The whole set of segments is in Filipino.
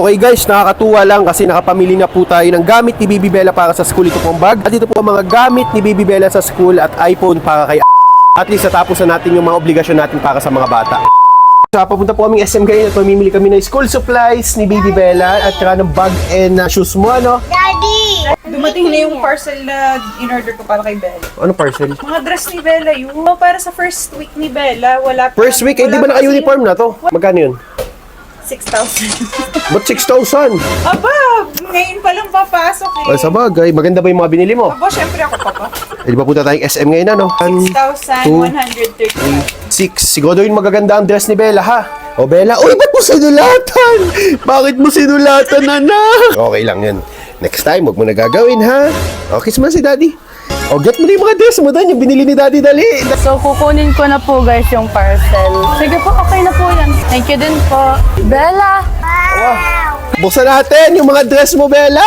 Okay guys, nakakatuwa lang kasi nakapamili na po tayo ng gamit ni Baby Bella para sa school. Ito pong bag. At ito po ang mga gamit ni Baby Bella sa school at iPhone para kay at least natapos na natin yung mga obligasyon natin para sa mga bata. Papunta po kaming SM ngayon at mamimili kami ng school supplies ni Baby Bella at saka ng bag and shoes mo, ano? Daddy! Dumating na yung parcel na in-order ko para kay Bella. Ano parcel? Mga dress ni Bella yun. Para sa first week ni Bella, wala pa. First week, di ba naka-uniform na to? Magkano yun? 6,000. Ba't 6,000? Aba, ngayon pa lang papasok eh. Ay, sa bagay, maganda ba yung mga binili mo? Aba, syempre ako pa pa. Eh, di ba punta tayong SM ngayon, ano? 6,130. 6. Siguro yun magaganda ang dress ni Bella, ha? O Bella, uy, ba't mo sinulatan? Bakit mo sinulatan, anak? Okay lang yun. Next time, huwag mo na gagawin, ha? Okay, si Daddy. O, get mo na yung mga dress mo doon, yung binili ni Daddy, dali. So, kukunin ko na po guys yung parcel. Sige po, okay na po yan. Thank you din po. Bella! Buksan natin yung mga dress mo, Bella.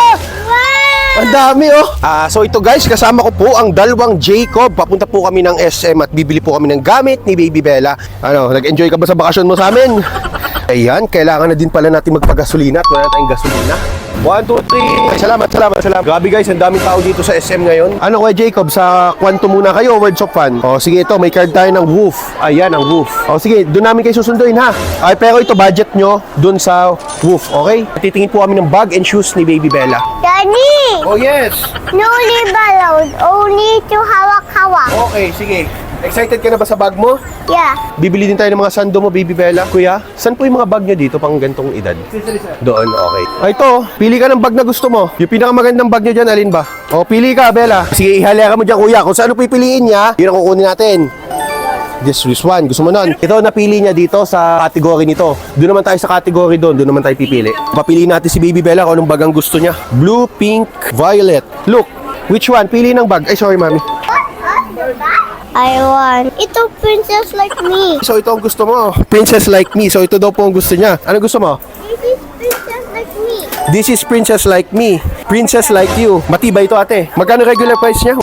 Ang dami, oh. So ito guys, kasama ko po ang dalawang Jacob. Papunta po kami ng SM at bibili po kami ng gamit ni Baby Bella. Ano, nag-enjoy ka ba sa bakasyon mo sa amin? Ayan, kailangan na din pala natin magpagasolina at wala na tayong gasolina. 1, 2, 3. Ay, salamat. Grabe guys, ang daming tao dito sa SM ngayon. Ano kaya Jacob, sa kwanto muna kayo, Words of Fun? O sige, ito, may card tayo ng Woof. Ayan, ang Woof. O sige, doon namin kayo susunduin, ha? Ay, pero ito, budget nyo doon sa Woof, okay? Titingin po kami ng bag and shoes ni Baby Bella. Daddy! Oh yes! No leave alone. Only to hawak-hawak. Okay, sige. Excited ka na ba sa bag mo? Yeah. Bibili din tayo ng mga sando mo, Baby Bella. Kuya, saan po yung mga bag nyo dito pang gantong edad? Doon, okay. Ito, pili ka ng bag na gusto mo. Yung pinakamagandang bag nyo dyan, alin ba? O, pili ka, Bella. Sige, ihalera mo dyan, kuya. Kung saan pipiliin niya, yun ang kukunin natin. This one. Gusto mo nun? Ito, napili niya dito sa category nito. Doon naman tayo sa category doon. Doon naman tayo pipili. Papiliin natin si Baby Bella kung anong bag ang gusto niya. Blue, pink, violet. Look, which one? Pili ng bag. Ay, sorry, mami. I want. Ito princess like me. So ito ang gusto mo. Princess like me. So ito daw po ang gusto niya. Ano gusto mo? This is princess like me. This is princess like me. Princess like you. Matibay ito, ate. Magkano regular price niya?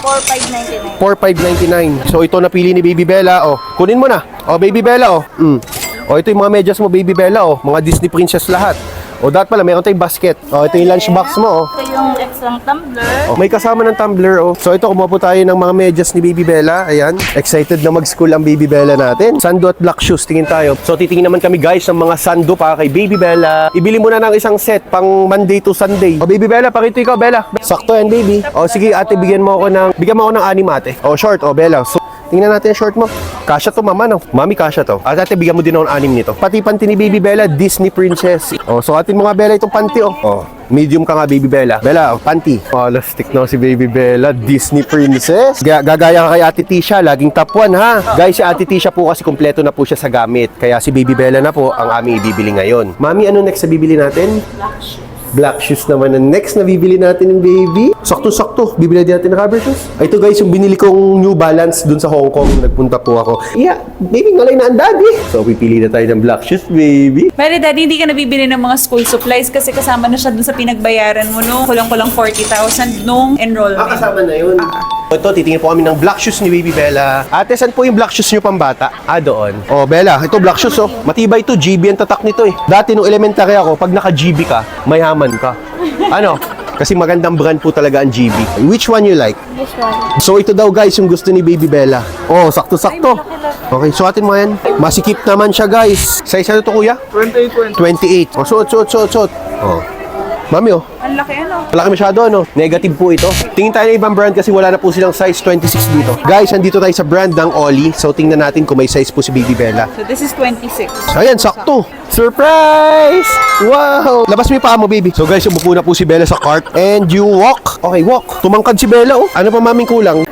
4,599. 4,599. So ito napili ni Baby Bella. Oh, kunin mo na. Oh, Baby Bella, oh. Oh, ito yung mga medyas mo, Baby Bella, oh. Mga Disney princess lahat. O, dapat pala, meron tayong basket. O, ito yung lunchbox mo, oh. Ito yung extra tumbler. Oh, may kasama ng tumbler, oh. So, ito, kumuha po tayo ng mga medyas ni Baby Bella. Ayan. Excited na mag-school ang Baby Bella natin. Sando at black shoes, tingin tayo. So, titingin naman kami, guys, ng mga sando para kay Baby Bella. Ibili mo na ng isang set pang Monday to Sunday. O, Baby Bella, pakito ikaw, Bella. Sakto yan, baby. O, sige, ate, bigyan mo ako ng 6, ate. O, short, o, Bella. So, tingnan natin yung short mo. Kasha to, mama, no? Mami, kasha to. At ate, bigyan mo din ako ng 6 nito. Pati panty ni Baby Bella, Disney princess. Oh, so atin mo nga, Bella, itong panty, oh. Oh, medium ka nga, Baby Bella. Bella, oh, panty. Oh, lastik na si Baby Bella, Disney princess. Gagaya ka kay Ate Tisha, laging top 1, ha? Guys, si Ate Tisha po kasi kumpleto na po siya sa gamit. Kaya si Baby Bella na po ang aming ibibili ngayon. Mami, ano next na bibili natin? Black shoes naman ang next na bibili natin ng baby. Sakto-sakto, bibili natin ng rubber shoes. Ito guys, yung binili kong New Balance dun sa Hong Kong. Nagpunta po ako. Yeah, baby, ngalay na ang daddy. So, pipili na tayo ng black shoes, baby. Pero daddy, hindi ka nabibili ng mga school supplies kasi kasama na siya dun sa pinagbayaran mo nung kulang-kulang 40,000 nung enrollment. Kasama na yun. Ito, titingin po kami ng black shoes ni Baby Bella. Ate, saan po yung black shoes nyo pang bata? Doon. Oh, Bella, ito black shoes, oh. Matibay ito, GB ang tatak nito, eh. Dati nung elementary ako, pag naka-GB ka, mayaman ka. Ano? Kasi magandang brand po talaga ang GB. Which one you like? This one. So ito daw guys yung gusto ni Baby Bella. Oh, sakto-sakto. Okay, suotin mo yan. Masikip naman siya guys. Size ano to kuya? 28. Oh, suot. Oh. Mami, oh. Ang laki ano? Malaki masyado, ano? Negative po ito. Tingin tayo ng ibang brand kasi wala na po silang size 26 dito. Guys, andito tayo sa brand ng Ollie. So tingnan natin kung may size po si Baby Bella. So this is 26. Ayan, sakto. Surprise! Wow! Labas mo yung paa mo, baby. So guys, umupo na po si Bella sa cart. And you walk. Okay, walk. Tumangkad si Bella, oh. Ano pa maming kulang?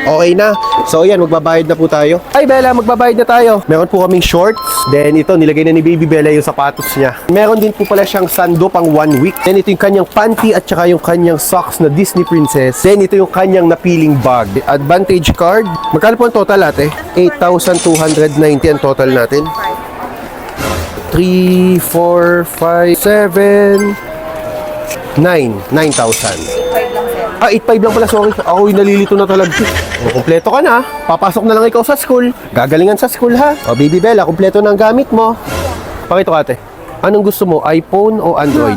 Okay na. So ayan, magbabayad na po tayo. Ay Bella, magbabayad na tayo. Meron po kaming shorts. Then ito, nilagay na ni Baby Bella yung sapatos niya. Meron din po pala siyang sando pang 1 week. Then ito yung kanyang panty at saka yung kanyang socks na Disney princess. Then ito yung kanyang napiling bag. Advantage card. Magkano po ang total ate? 8,290 ang total natin. 3, 4, 5, 7, 9. 9,000. 8,500 lang pala, sorry. Ako yung nalilito na talaga. Kumpleto ka na. Papasok na lang ikaw sa school. Gagalingan sa school, ha? O, Baby Bella, kumpleto na ang gamit mo. Pakito ka, ate. Anong gusto mo, iPhone o Android?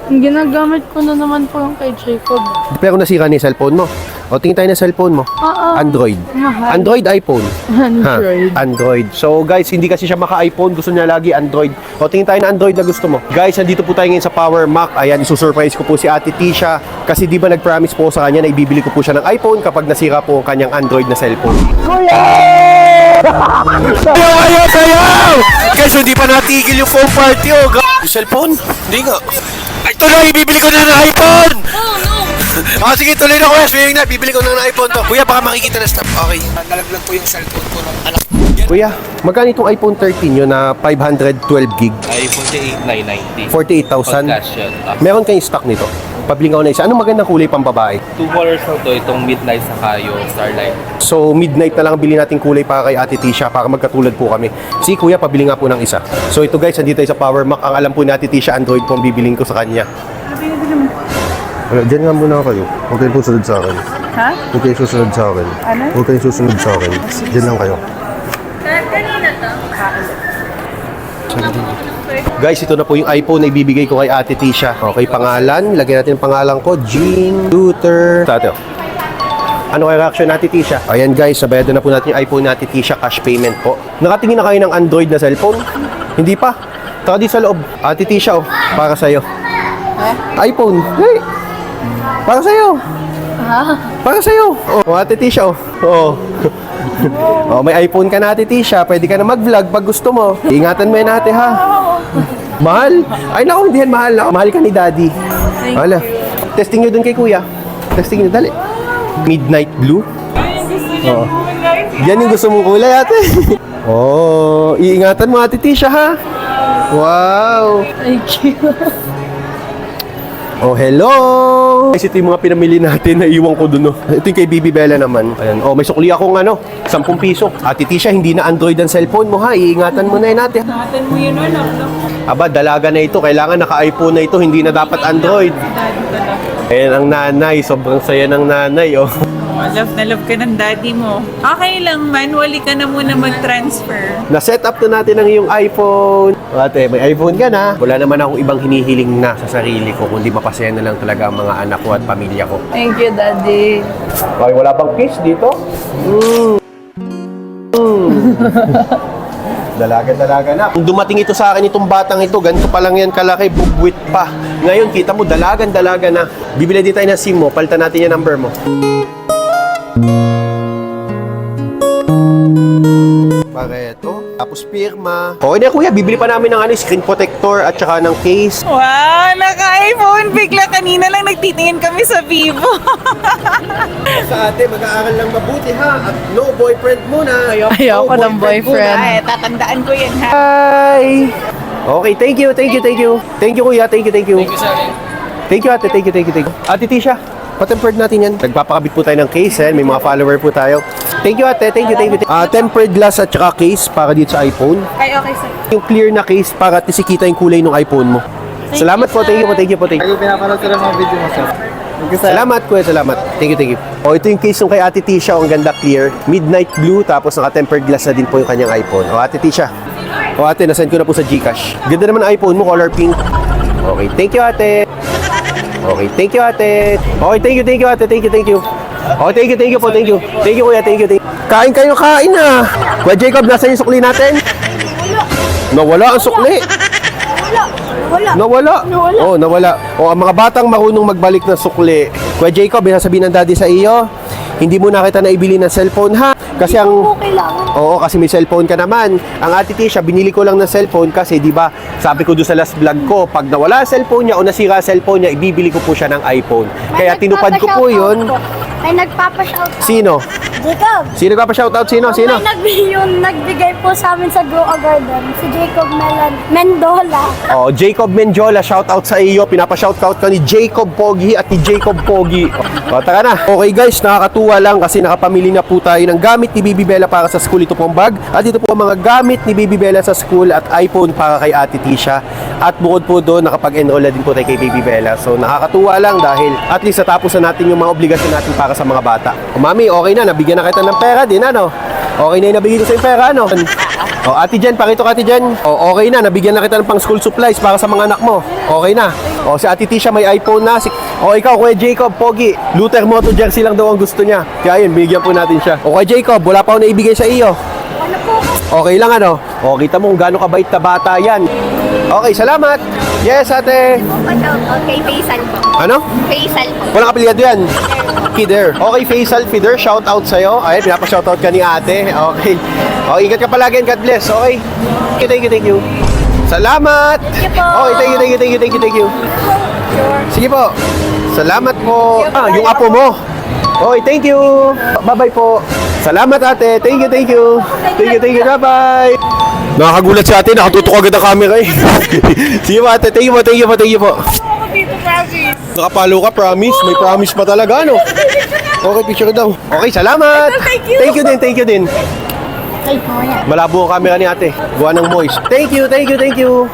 Ang ginagamit ko na naman po yung kay Jacob. Pero nasira na yung cellphone mo. O, tingin tayo na cellphone mo. Oo. Android. Mahal. Android, iPhone. Android. Ha? Android. So guys, hindi kasi siya maka-iPhone. Gusto niya lagi Android. O, tingin tayo na Android na gusto mo. Guys, nandito po tayo ngayon sa Power Mac. Ayan, isusurprise ko po si Ate Tisha. Kasi di ba nag-promise po sa kanya na ibibili ko po siya ng iPhone kapag nasira po ang kanyang Android na cellphone. Sayaw! Sayaw! Guys, hindi pa natigil yung phone party. Oh, cellphone? Hindi nga. Ay, tuloy! Bibili ko na ng iPhone! Oh, no! Sige, tuloy na kuya. Swimming na. Bibili ko na ng iPhone to. Kuya, baka makikita na stop. Okay. Nalaglag po yung cellphone ko ng anak. Kuya, magkano itong iPhone 13 yun na 512 gig? Ay, 48,990. 48,000? Cash yun. Meron kayong stock nito? Pabling ako na isa. Anong magandang kulay pang babae? Two colors lang to. Itong midnight saka yung starlight. So, midnight na lang bili natin kulay para kay Ate Tisha para magkatulad po kami. Si Kuya, pabili nga po ng isa. So, ito guys, nandito tayo sa Power Mac. Ang alam po ni Ate Tisha, Android po ang bibiling ko sa kanya. Diyan nga muna kayo. Huwag kayong susunod sa akin. Ha? Huwag kayong susunod sa akin. Ano? Huwag kayong susunod sa akin. Diyan lang kayo. Kanina to? Guys, ito na po yung iPhone na ibibigay ko kay Ate Tisha. Okay, pangalan. Lagyan natin ang pangalan ko. Jean Luther. Tato. Ano kaya reaction natin, Tisha? Ayan guys, nabayad na po natin yung iPhone natin, Tisha. Cash payment po. Nakatingin na kayo ng Android na cellphone? Hindi pa. Taka di sa loob. Ate Tisha, oh. Para sa'yo. iPhone. Hey. Para sa'yo. Para sa'yo. Oh, Ate Tisha, oh. Oh. Oh, may iPhone ka na, Ate Tisha. Pwede ka na mag-vlog pag gusto mo. Ingatan mo yan, ate, ha? Mahal? Ay, naku, hindi yan mahal. Mahal ka ni Daddy. Hala. Testing nyo dun kay Kuya. Testing nyo, dali. Midnight blue. Oo. Yan yung gusto mong kulay, ate. Oh, iingatan mo, Ate Tisha, ha? Wow. Thank you. Oh, hello! Guys, ito yung mga pinamili natin na iwan ko dun, no? Ito yung kay Bibi Bella naman. Ayan. Oh, may sukli akong 10 piso. Ate Tisha, hindi na Android ang cellphone mo, ha? Iingatan mo na yun, ate. Ingatan mo yun, anak. Aba, dalaga na ito. Kailangan naka-iPhone na ito. Hindi na dapat Android. Daddy talaga. Ayan ang nanay. Sobrang saya ng nanay, oh. Love na love ka ng daddy mo. Okay lang, manually ka na muna mag-transfer. Na-set up na natin ang iyong iPhone. Ate, may iPhone ka na. Wala naman akong ibang hinihiling na sa sarili ko, kundi mapasaya na lang talaga ang mga anak ko at pamilya ko. Thank you, Daddy. Okay, wala bang kiss dito? Dalaga na. Kung dumating ito sa akin, itong batang ito, ganito pa lang yan kalaki, bubwit pa. Ngayon, kita mo, dalaga na. Bibili din tayo ng SIM mo, palitan natin yung number mo. Pareto. Tapos pirma. Okay na kuya, bibili pa namin ng screen protector at saka ng case. Wow, naka-iPhone. Bigla kanina lang nagtitingin kami sa Vivo. Sa ate, mag-aaral lang mabuti ha. At no boyfriend muna. Ayoko ng boyfriend. Ay, tatandaan ko yan ha. Bye! Okay, thank you. Thank you kuya, thank you. Thank you, sir. Thank you ate, thank you. Ate Tisha, patempered natin yan. Nagpapakabit po tayo ng case, may mga follower po tayo. Thank you ate, thank you. Tempered glass at saka case para dito sa iPhone. Ay, okay sir. Yung clear na case para at least ikita yung kulay ng iPhone mo. Salamat po, thank you po. Ay, pinapanood ko lang mga video mo, sir. Salamat kuya, salamat. Thank you. Oh, ito yung case ng kay Ate Tisha, ang ganda clear. Midnight blue, tapos naka-tempered glass na din po yung kanyang iPhone. Oh, Ate Tisha. Oh, ate, nasend ko na po sa GCash. Ganda naman ang iPhone mo, color pink. Okay, thank you ate. Okay, thank you ate. Okay, thank you ate. Thank you. Okay, thank you po. Thank you kuya, thank you. Kain na. Kuya Jacob, nasaan yung sukli natin? Nawala ang sukli. Nawala. Oh, nawala. Oh, ang mga batang marunong magbalik ng sukli. Kuya Jacob, sasabihin ng daddy sa iyo, hindi mo na kita naibili ng cellphone ha. Kasi Oo, kasi may cellphone ka naman. Ang Ate Tisha, binili ko lang ng cellphone kasi, di ba, sabi ko doon sa last vlog ko, pag nawala ang cellphone niya o nasira ang cellphone niya, ibibili ko po siya ng iPhone. Kaya tinupad ko po yun. May nagpapa-shoutout. Sino? Jacob. Sino ka pa shoutout? Sino? Yung nagbigay po sa amin sa Grow a Garden, si Jacob Mendola. Oh, Jacob Menjola, shoutout sa iyo. Pinapa-shoutout ka ni Jacob Pogi at ni Jacob Pogi. O, tara na. Okay guys, nakakatuwa lang kasi nakapamili na po tayo ng gamit ni Bibi Bella para sa school. Ito po ang bag. At ito po ang mga gamit ni Bibi Bella sa school at iPhone para kay Ate Tisha. At bukod po doon, nakapag-enroll na din po tayo kay Bibi Bella. So, nakakatuwa lang dahil at least natapos na natin yung mga obligasyon natin para sa mga bata. O, mami, okay na. Nabigyan na kita ng pera din, ano? Okay na yung nabigyan ko sa yung pera, ano? O, Ate Jen, pakito ka, Ate Jen. O, okay na. Nabigyan na kita ng pang school supplies para sa mga anak mo. Okay na. O, si Ate Tisha may iPhone na. O, ikaw, Kuya Jacob, Pogi. Luther Moto jersey lang daw ang gusto niya. Kaya yun, bigyan po natin siya. O, Kuya Jacob, wala pa ako naibigay sa iyo. Ano po? Okay lang, ano? O, kita mo kung gaano kabait na bata yan. Okay, salamat. Yes, ate. Okay, Faisal po. Ano? Faisal po. Walang apelyado yan. Fider. Okay, Faisal Fider, shout out sa'yo. Ay, pinapa-shout out ka ni ate. Okay. Okay, ingat ka palagi and God bless. Okay. Thank you. Salamat. Thank you po. Okay, thank you. Sige po. Salamat po. Ah, yung apo mo. Okay, thank you. Bye-bye po. Salamat ate. Thank you. Bye-bye. Nakakagulat si ate, nakatutok agad ang camera eh. Sige po ate, thank you po. Nakapalo ka, promise. May promise pa talaga, ano? Okay, picture daw. Okay, salamat. Thank you din. Malabo ang camera ni ate. Gawa ng moist. Thank you.